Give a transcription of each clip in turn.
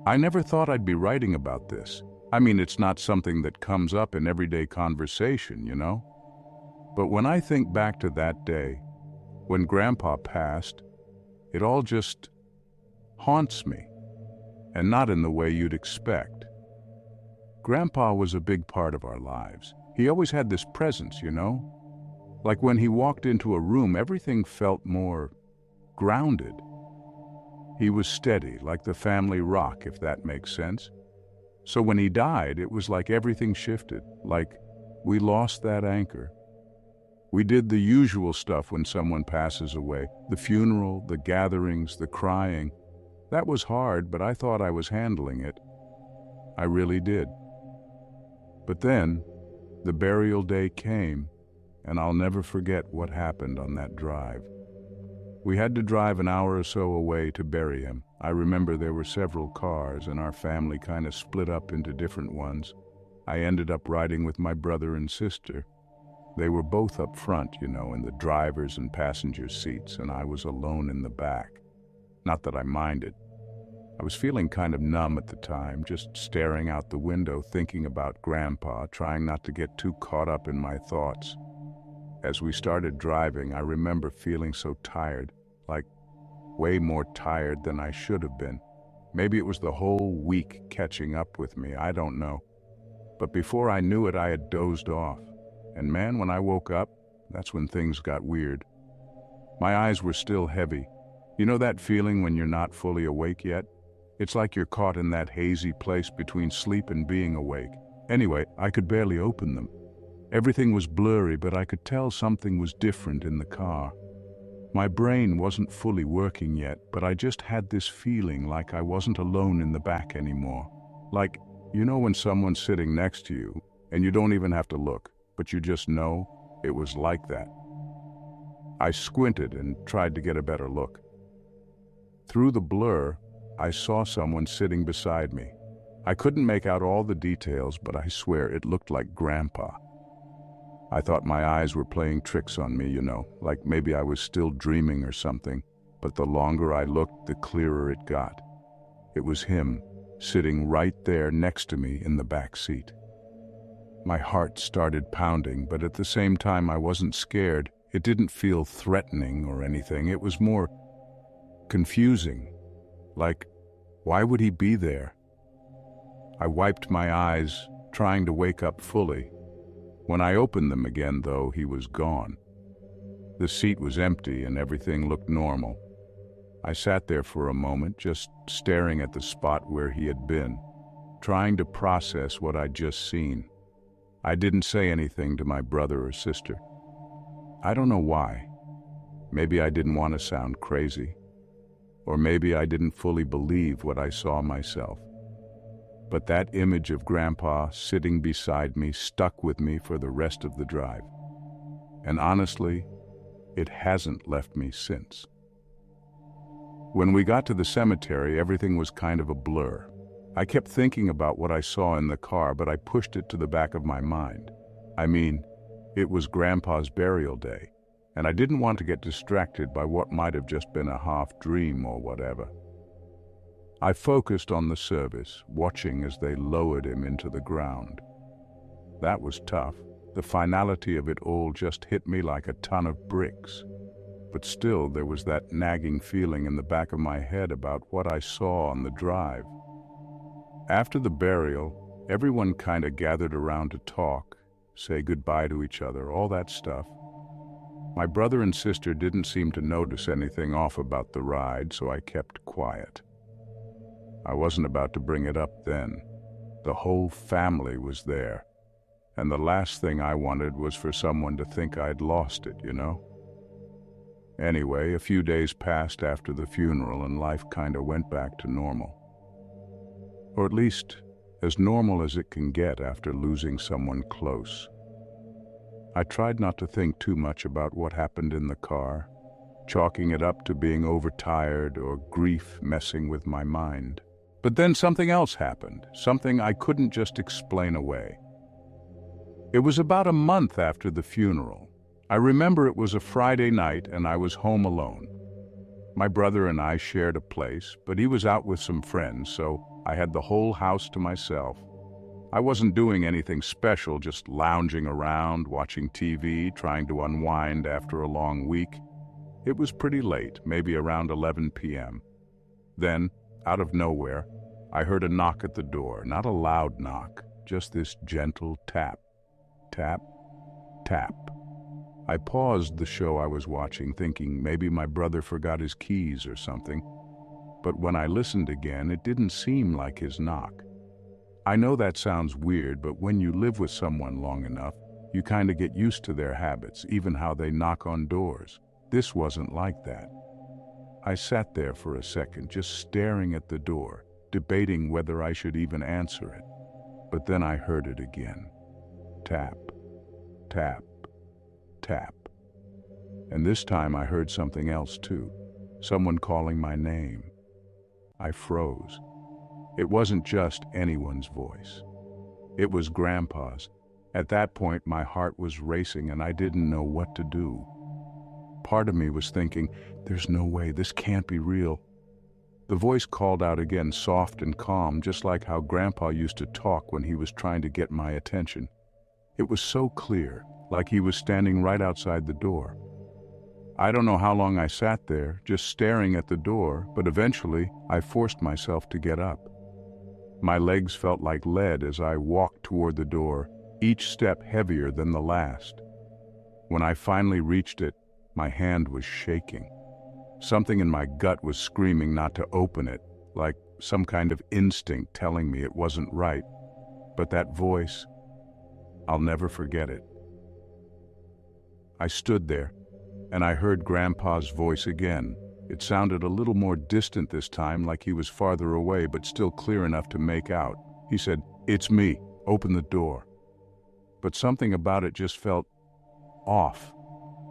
I never thought I'd be writing about this. I mean, it's not something that comes up in everyday conversation, you know? But when I think back to that day, when Grandpa passed, it all just haunts me, and not in the way you'd expect. Grandpa was a big part of our lives. He always had this presence, you know? Like when he walked into a room, everything felt more grounded. He was steady, like the family rock, if that makes sense. So when he died, it was like everything shifted, like we lost that anchor. We did the usual stuff when someone passes away, the funeral, the gatherings, the crying. That was hard, but I thought I was handling it. I really did. But then, the burial day came, and I'll never forget what happened on that drive. We had to drive an hour or so away to bury him. I remember there were several cars, and our family kind of split up into different ones. I ended up riding with my brother and sister. They were both up front, you know, in the driver's and passenger seats, and I was alone in the back. Not that I minded. I was feeling kind of numb at the time, just staring out the window, thinking about Grandpa, trying not to get too caught up in my thoughts. As we started driving, I remember feeling so tired, like way more tired than I should have been. Maybe it was the whole week catching up with me, I don't know. But before I knew it, I had dozed off. And man, when I woke up, that's when things got weird. My eyes were still heavy. You know that feeling when you're not fully awake yet? It's like you're caught in that hazy place between sleep and being awake. Anyway, I could barely open them. Everything was blurry, but I could tell something was different in the car. My brain wasn't fully working yet, but I just had this feeling like I wasn't alone in the back anymore. Like, you know when someone's sitting next to you, and you don't even have to look, but you just know? It was like that. I squinted and tried to get a better look. Through the blur, I saw someone sitting beside me. I couldn't make out all the details, but I swear it looked like Grandpa. I thought my eyes were playing tricks on me, you know, like maybe I was still dreaming or something, but the longer I looked, the clearer it got. It was him, sitting right there next to me in the back seat. My heart started pounding, but at the same time I wasn't scared. It didn't feel threatening or anything. It was more confusing. Like, why would he be there? I wiped my eyes, trying to wake up fully. When I opened them again, though, he was gone. The seat was empty and everything looked normal. I sat there for a moment, just staring at the spot where he had been, trying to process what I'd just seen. I didn't say anything to my brother or sister. I don't know why. Maybe I didn't want to sound crazy. Or maybe I didn't fully believe what I saw myself. But that image of Grandpa sitting beside me stuck with me for the rest of the drive. And honestly, it hasn't left me since. When we got to the cemetery, everything was kind of a blur. I kept thinking about what I saw in the car, but I pushed it to the back of my mind. I mean, it was Grandpa's burial day, and I didn't want to get distracted by what might have just been a half dream or whatever. I focused on the service, watching as they lowered him into the ground. That was tough. The finality of it all just hit me like a ton of bricks. But still, there was that nagging feeling in the back of my head about what I saw on the drive. After the burial, everyone kind of gathered around to talk, say goodbye to each other, all that stuff. My brother and sister didn't seem to notice anything off about the ride, so I kept quiet. I wasn't about to bring it up then. The whole family was there, and the last thing I wanted was for someone to think I'd lost it, you know? Anyway, a few days passed after the funeral and life kinda went back to normal. Or at least, as normal as it can get after losing someone close. I tried not to think too much about what happened in the car, chalking it up to being overtired or grief messing with my mind. But then something else happened, something I couldn't just explain away. It was about a month after the funeral. I remember it was a Friday night and I was home alone. My brother and I shared a place, but he was out with some friends, so I had the whole house to myself. I wasn't doing anything special, just lounging around, watching TV, trying to unwind after a long week. It was pretty late, maybe around 11 p.m. Then, out of nowhere, I heard a knock at the door. Not a loud knock, just this gentle tap, tap, tap. I paused the show I was watching, thinking maybe my brother forgot his keys or something. But when I listened again, it didn't seem like his knock. I know that sounds weird, but when you live with someone long enough, you kind of get used to their habits, even how they knock on doors. This wasn't like that. I sat there for a second, just staring at the door, debating whether I should even answer it. But then I heard it again. Tap, tap, tap. And this time I heard something else too. Someone calling my name. I froze. It wasn't just anyone's voice. It was Grandpa's. At that point, my heart was racing and I didn't know what to do. Part of me was thinking, there's no way, this can't be real. The voice called out again, soft and calm, just like how Grandpa used to talk when he was trying to get my attention. It was so clear, like he was standing right outside the door. I don't know how long I sat there, just staring at the door, but eventually I forced myself to get up. My legs felt like lead as I walked toward the door, each step heavier than the last. When I finally reached it, my hand was shaking. Something in my gut was screaming not to open it, like some kind of instinct telling me it wasn't right. But that voice, I'll never forget it. I stood there, and I heard Grandpa's voice again. It sounded a little more distant this time, like he was farther away, but still clear enough to make out. He said, "It's me, open the door." But something about it just felt off.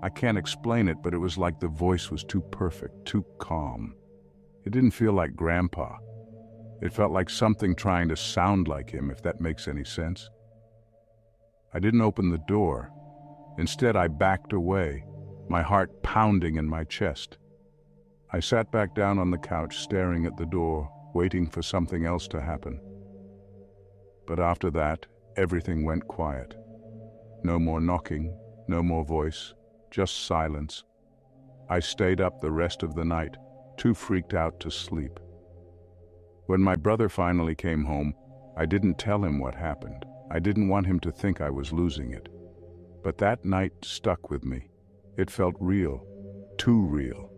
I can't explain it, but it was like the voice was too perfect, too calm. It didn't feel like Grandpa. It felt like something trying to sound like him, if that makes any sense. I didn't open the door. Instead, I backed away, my heart pounding in my chest. I sat back down on the couch, staring at the door, waiting for something else to happen. But after that, everything went quiet. No more knocking, no more voice, just silence. I stayed up the rest of the night, too freaked out to sleep. When my brother finally came home, I didn't tell him what happened. I didn't want him to think I was losing it. But that night stuck with me. It felt real, too real.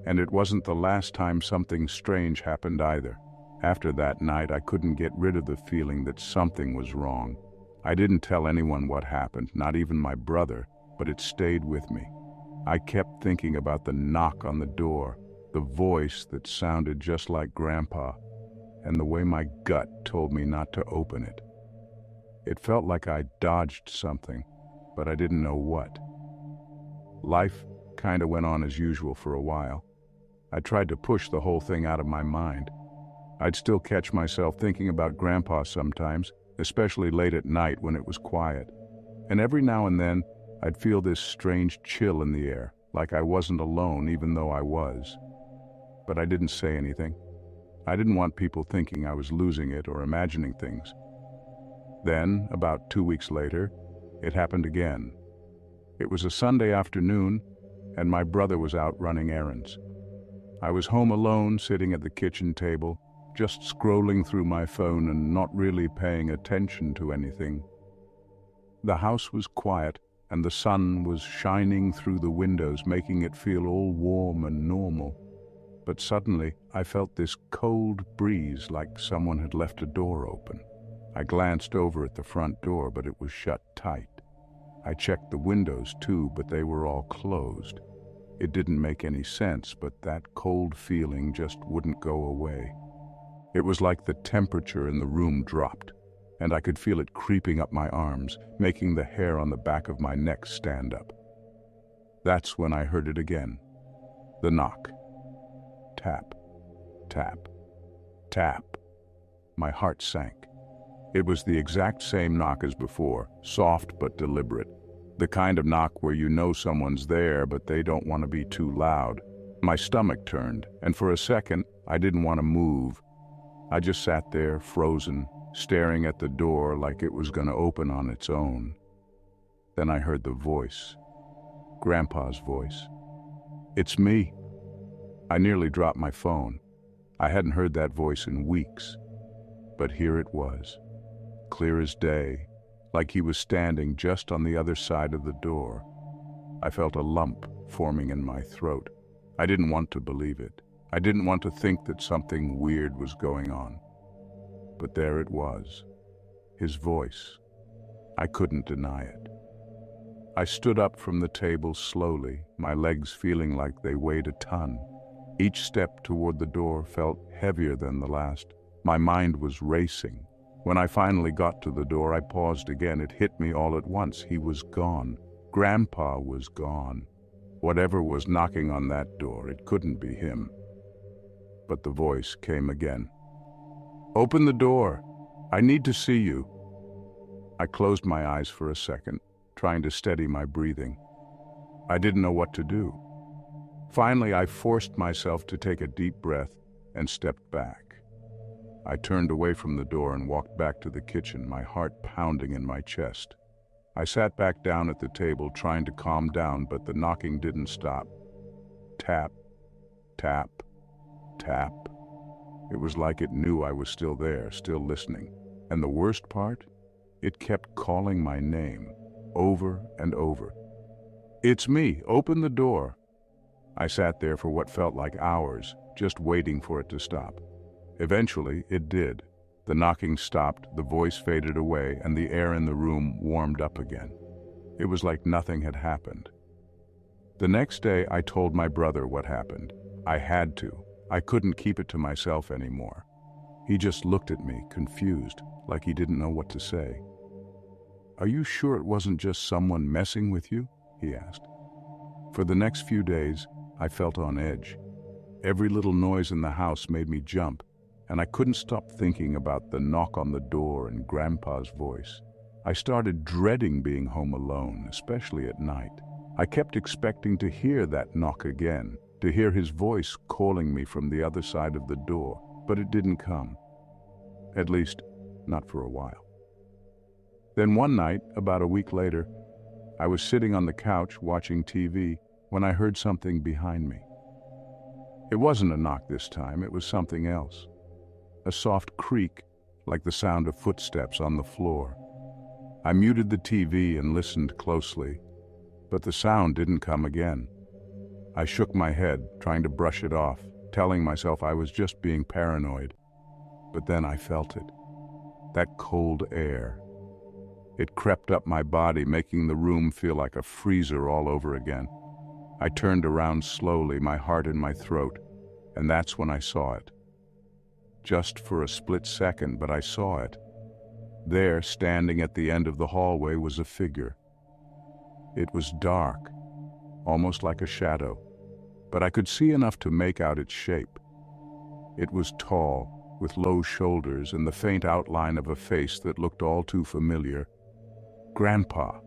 And it wasn't the last time something strange happened either. After that night, I couldn't get rid of the feeling that something was wrong. I didn't tell anyone what happened, not even my brother, but it stayed with me. I kept thinking about the knock on the door, the voice that sounded just like Grandpa, and the way my gut told me not to open it. It felt like I dodged something, but I didn't know what. Life kinda went on as usual for a while. I tried to push the whole thing out of my mind. I'd still catch myself thinking about Grandpa sometimes, especially late at night when it was quiet. And every now and then, I'd feel this strange chill in the air, like I wasn't alone even though I was. But I didn't say anything. I didn't want people thinking I was losing it or imagining things. Then, about 2 weeks later, it happened again. It was a Sunday afternoon, and my brother was out running errands. I was home alone, sitting at the kitchen table, just scrolling through my phone and not really paying attention to anything. The house was quiet, and the sun was shining through the windows, making it feel all warm and normal. But suddenly, I felt this cold breeze, like someone had left a door open. I glanced over at the front door, but it was shut tight. I checked the windows too, but they were all closed. It didn't make any sense, but that cold feeling just wouldn't go away. It was like the temperature in the room dropped, and I could feel it creeping up my arms, making the hair on the back of my neck stand up. That's when I heard it again. The knock. Tap, tap, tap. My heart sank. It was the exact same knock as before, soft but deliberate. The kind of knock where you know someone's there, but they don't want to be too loud. My stomach turned, and for a second, I didn't want to move. I just sat there, frozen, staring at the door like it was going to open on its own. Then I heard the voice. Grandpa's voice. "It's me." I nearly dropped my phone. I hadn't heard that voice in weeks. But here it was, clear as day, like he was standing just on the other side of the door. I felt a lump forming in my throat. I didn't want to believe it. I didn't want to think that something weird was going on. But there it was, his voice. I couldn't deny it. I stood up from the table slowly, my legs feeling like they weighed a ton. Each step toward the door felt heavier than the last. My mind was racing. When I finally got to the door, I paused again. It hit me all at once. He was gone. Grandpa was gone. Whatever was knocking on that door, it couldn't be him. But the voice came again. "Open the door. I need to see you." I closed my eyes for a second, trying to steady my breathing. I didn't know what to do. Finally, I forced myself to take a deep breath and stepped back. I turned away from the door and walked back to the kitchen, my heart pounding in my chest. I sat back down at the table, trying to calm down, but the knocking didn't stop. Tap, tap, tap. It was like it knew I was still there, still listening. And the worst part? It kept calling my name, over and over. "It's me, open the door." I sat there for what felt like hours, just waiting for it to stop. Eventually, it did. The knocking stopped, the voice faded away, and the air in the room warmed up again. It was like nothing had happened. The next day, I told my brother what happened. I had to. I couldn't keep it to myself anymore. He just looked at me, confused, like he didn't know what to say. "Are you sure it wasn't just someone messing with you?" he asked. For the next few days, I felt on edge. Every little noise in the house made me jump, and I couldn't stop thinking about the knock on the door and Grandpa's voice. I started dreading being home alone, especially at night. I kept expecting to hear that knock again, to hear his voice calling me from the other side of the door, but it didn't come. At least, not for a while. Then one night, about a week later, I was sitting on the couch watching TV when I heard something behind me. It wasn't a knock this time, it was something else. A soft creak, like the sound of footsteps on the floor. I muted the TV and listened closely, but the sound didn't come again. I shook my head, trying to brush it off, telling myself I was just being paranoid. But then I felt it. That cold air. It crept up my body, making the room feel like a freezer all over again. I turned around slowly, my heart in my throat, and that's when I saw it. Just for a split second, but I saw it. There, standing at the end of the hallway, was a figure. It was dark, almost like a shadow, but I could see enough to make out its shape. It was tall, with low shoulders and the faint outline of a face that looked all too familiar. Grandpa.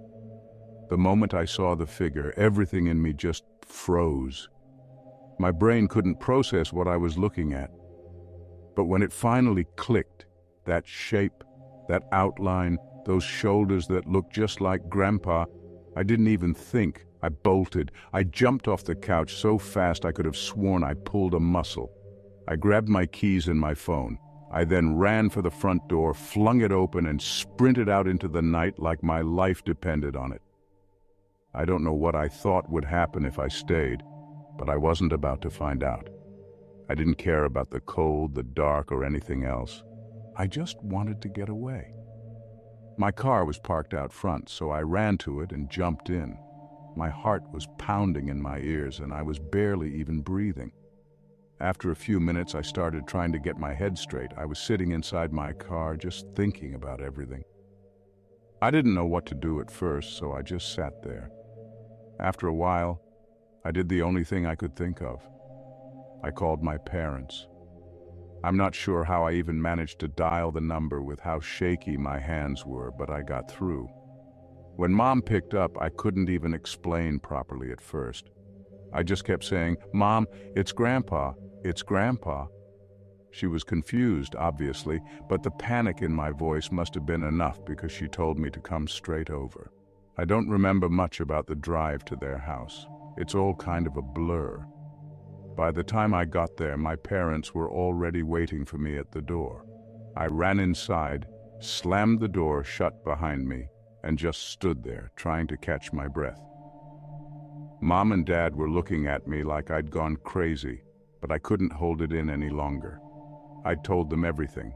The moment I saw the figure, everything in me just froze. My brain couldn't process what I was looking at. But when it finally clicked, that shape, that outline, those shoulders that looked just like Grandpa, I didn't even think. I bolted. I jumped off the couch so fast I could have sworn I pulled a muscle. I grabbed my keys and my phone. I then ran for the front door, flung it open, and sprinted out into the night like my life depended on it. I don't know what I thought would happen if I stayed, but I wasn't about to find out. I didn't care about the cold, the dark, or anything else. I just wanted to get away. My car was parked out front, so I ran to it and jumped in. My heart was pounding in my ears, and I was barely even breathing. After a few minutes, I started trying to get my head straight. I was sitting inside my car, just thinking about everything. I didn't know what to do at first, so I just sat there. After a while, I did the only thing I could think of. I called my parents. I'm not sure how I even managed to dial the number with how shaky my hands were, but I got through. When Mom picked up, I couldn't even explain properly at first. I just kept saying, "Mom, it's Grandpa, it's Grandpa." She was confused, obviously, but the panic in my voice must have been enough because she told me to come straight over. I don't remember much about the drive to their house. It's all kind of a blur. By the time I got there, my parents were already waiting for me at the door. I ran inside, slammed the door shut behind me, and just stood there, trying to catch my breath. Mom and Dad were looking at me like I'd gone crazy, but I couldn't hold it in any longer. I'd told them everything.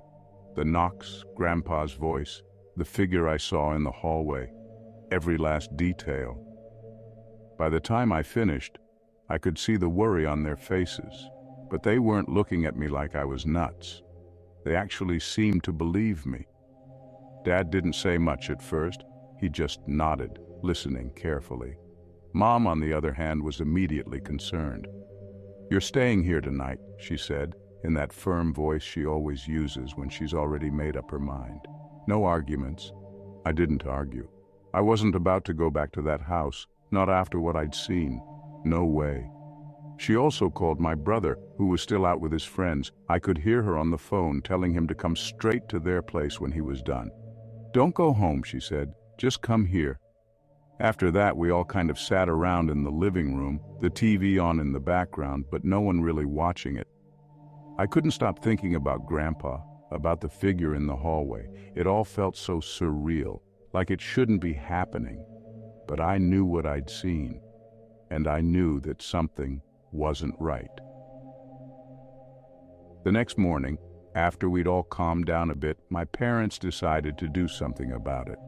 The knocks, Grandpa's voice, the figure I saw in the hallway, every last detail. By the time I finished, I could see the worry on their faces, but they weren't looking at me like I was nuts. They actually seemed to believe me. Dad didn't say much at first. He just nodded, listening carefully. Mom, on the other hand, was immediately concerned. "You're staying here tonight," she said, in that firm voice she always uses when she's already made up her mind. No arguments. I didn't argue. I wasn't about to go back to that house, not after what I'd seen. No way. She also called my brother, who was still out with his friends. I could hear her on the phone telling him to come straight to their place when he was done. "Don't go home," she said. "Just come here." After that, we all kind of sat around in the living room, the TV on in the background, but no one really watching it. I couldn't stop thinking about Grandpa, about the figure in the hallway. It all felt so surreal, like it shouldn't be happening. But I knew what I'd seen, and I knew that something wasn't right. The next morning, after we'd all calmed down a bit, my parents decided to do something about it.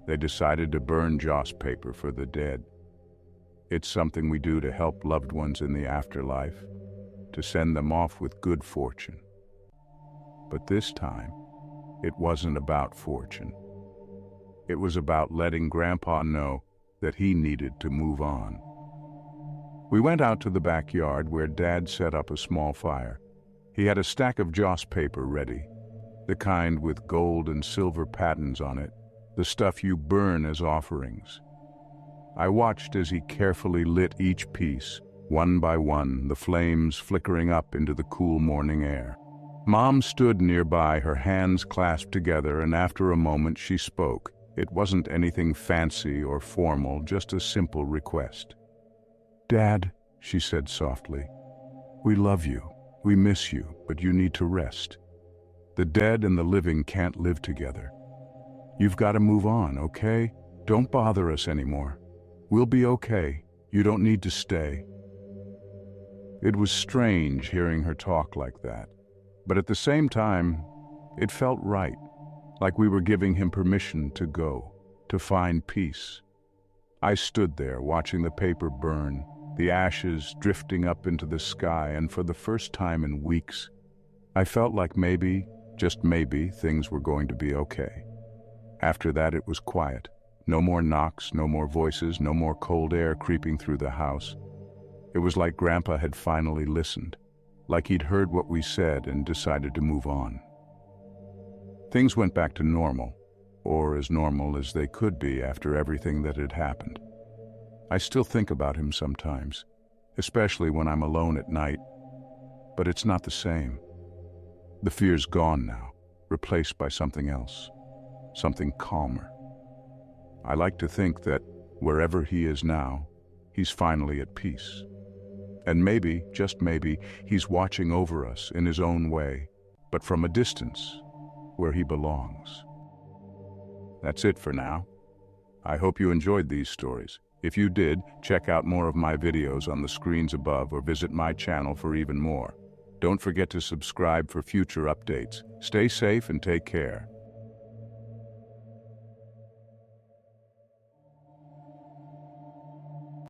They decided to burn joss paper for the dead. It's something we do to help loved ones in the afterlife, to send them off with good fortune. But this time, it wasn't about fortune. It was about letting Grandpa know that he needed to move on. We went out to the backyard where Dad set up a small fire. He had a stack of joss paper ready, the kind with gold and silver patterns on it, the stuff you burn as offerings. I watched as he carefully lit each piece, one by one, the flames flickering up into the cool morning air. Mom stood nearby, her hands clasped together, and after a moment she spoke. It wasn't anything fancy or formal, just a simple request. "Dad," she said softly, "we love you, we miss you, but you need to rest. The dead and the living can't live together. You've got to move on, okay? Don't bother us anymore. We'll be okay. You don't need to stay." It was strange hearing her talk like that, but at the same time, it felt right, like we were giving him permission to go, to find peace. I stood there watching the paper burn, the ashes drifting up into the sky, and for the first time in weeks, I felt like maybe, just maybe, things were going to be okay. After that, it was quiet. No more knocks, no more voices, no more cold air creeping through the house. It was like Grandpa had finally listened, like he'd heard what we said and decided to move on. Things went back to normal, or as normal as they could be after everything that had happened. I still think about him sometimes, especially when I'm alone at night, but it's not the same. The fear's gone now, replaced by something else, something calmer. I like to think that wherever he is now, he's finally at peace. And maybe, just maybe, he's watching over us in his own way, but from a distance, where he belongs. That's it for now. I hope you enjoyed these stories. If you did, check out more of my videos on the screens above or visit my channel for even more. Don't forget to subscribe for future updates. Stay safe and take care.